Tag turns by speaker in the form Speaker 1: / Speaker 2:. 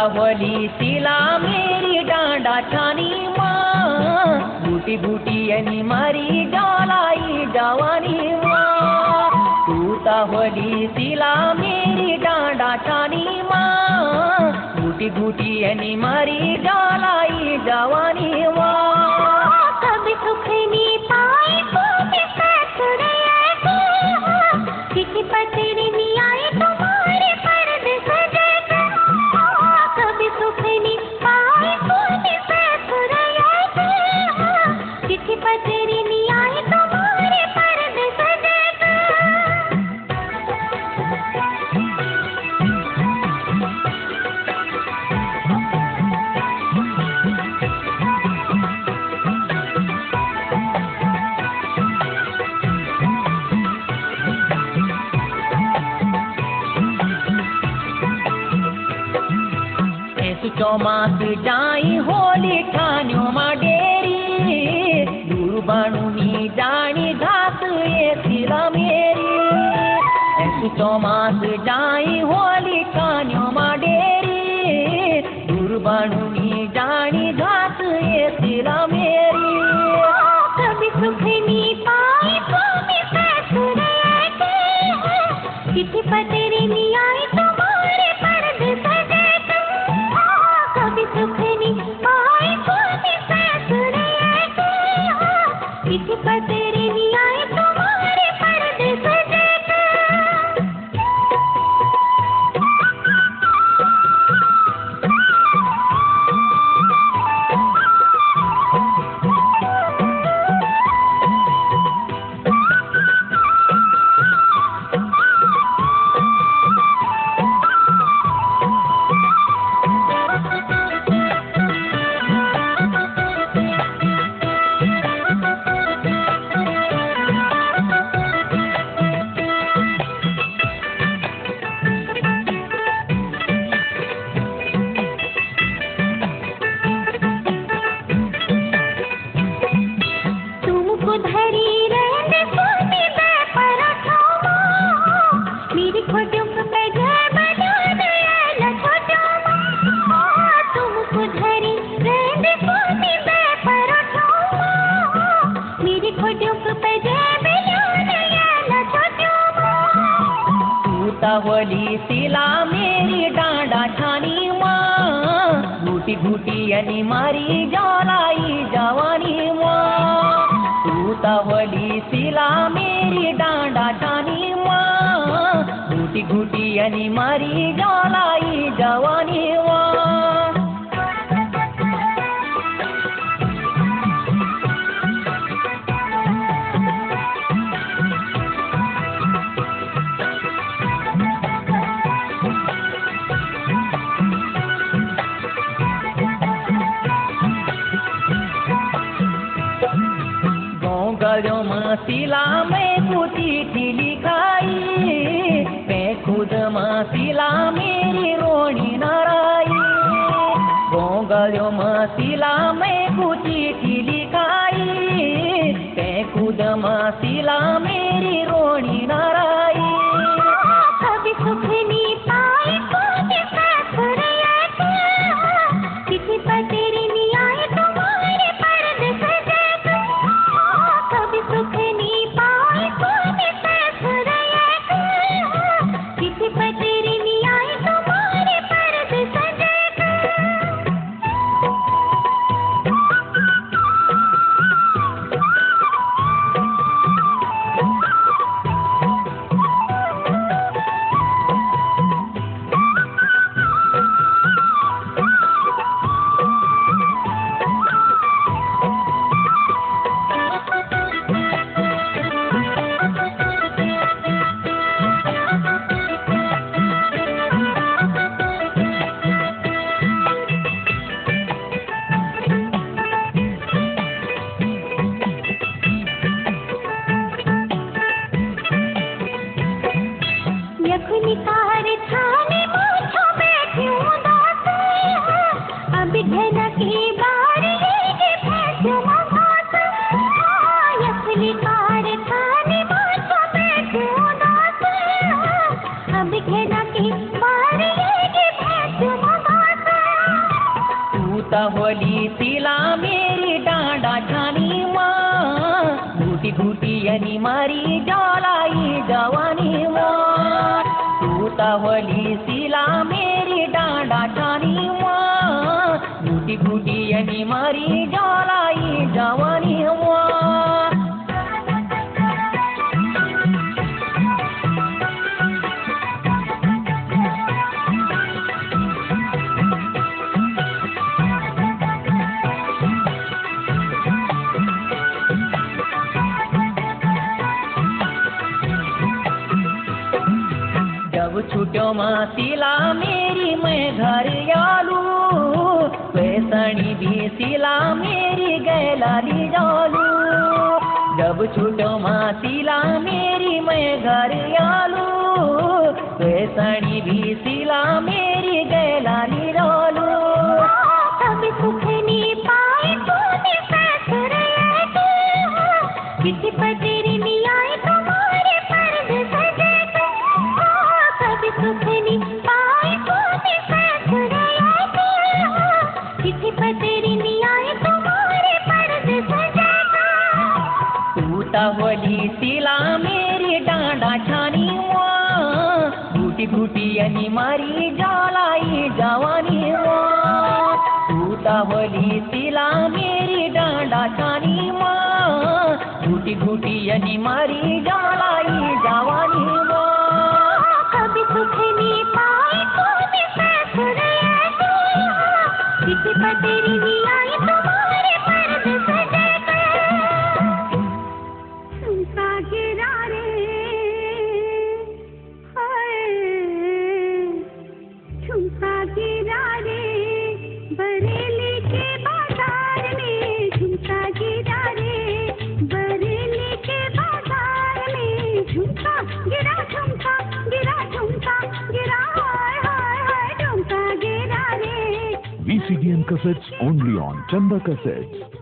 Speaker 1: वली सिला मेरी डांडा छानी माँ, बूटी बूटी यानी मारी डालाई जवानी माँ। तूता वली सिला मेरी डांडा छानी माँ, बूटी बूटी यानी मारी डालाई जवानी माँ।
Speaker 2: कभी सुख नहीं पाई तो किसी पतेरी नहीं आए तुम्हारे पर्द सजे। कभी सुख नहीं पाए तो किसी पतेरी नहीं आए तुम्हारे पर्द सजे।
Speaker 1: चौमास जाई होली ठान्यो माडेरी, दूर बाणुनी जानी घास ये सिला मेरी। ऐसु चौमास जाई होली ठान्यो माडेरी, दूर बाणुनी जानी घास ये सिला मेरी।
Speaker 2: कभी सुख नहीं पाई तो किसी पतेरी नहीं आए तुम्हारे पर्द सजे। कभी सुख नहीं पाए तो किसी पतेरी नहीं आए तुम्हारे पर्द सजे।
Speaker 1: वली सिला मेरी डांडा छानी माँ, बूटी बूटी यानी मारी जालाई जवानी माँ। तूता वली सिला मेरी डांडा छानी माँ, बूटी बूटी यानी मारी जालाई जवानी माँ। गयो मसीला में कुची ठिली खाई, मैं खुद मसीला मेरी रोणी नाराई। गयो मसीला में कुची ठिली खाई, मैं खुद मसीला मेरी रोणी नाराई।
Speaker 2: कभी सुख नहीं पाई तो किसी पतेरी नहीं आए तुम्हारे पर्द सजे। कभी सुख नहीं पाए तो किसी पतेरी नहीं आए तुम्हारे पर्द सजे।
Speaker 1: ઘૂંટીયની મારી ઝાલાઈ જવાની માં તૂતા હોલી શીલા મેરી ડાંડા છાની માં ઘૂંટી ઘૂંટીયની મારી ઝાલાઈ જવાની માં जब छूटो मासीला मेरी मैं घर आलू वैसणी भी सीला मेरी गैलाली जालू जब छूटो मासीला मेरी मैं घर आलू वैसणी भी सीला मेरी गैलाली जालू
Speaker 2: तब सुखनी पाए तूने ससुर किसी पतेरी नहीं आए तुम्हारे पर्द सजे सुखनी पाए तूने ससुर किसी पतेरी नहीं आए तुम्हारे पर्द सजेगा
Speaker 1: टूटा होली सीला मेरी डांडा छानी माँ घूटी घूटियनी मारी ઝાલાઈ જવાની माँ टूटा होली सीला मेरी डांडा छानी माँ घूटी घूटियनी मारी ઝાલાઈ જવાની माँ
Speaker 2: कभी सुख नहीं पाए तूने ससुर किसी पतेरी नहीं आई तुम्हारे पर्द सजेगा झुमका गिरा रे झुमका गिरा रे बरेली के बाजार में झुमका गिरा रे बरेली के बाजार में झुमका गिरा झुमका गिरा झुमका गिरा हाय हाय हाय झुमका गिरा रे
Speaker 3: VCD and cassettes only on Chanda Cassettes.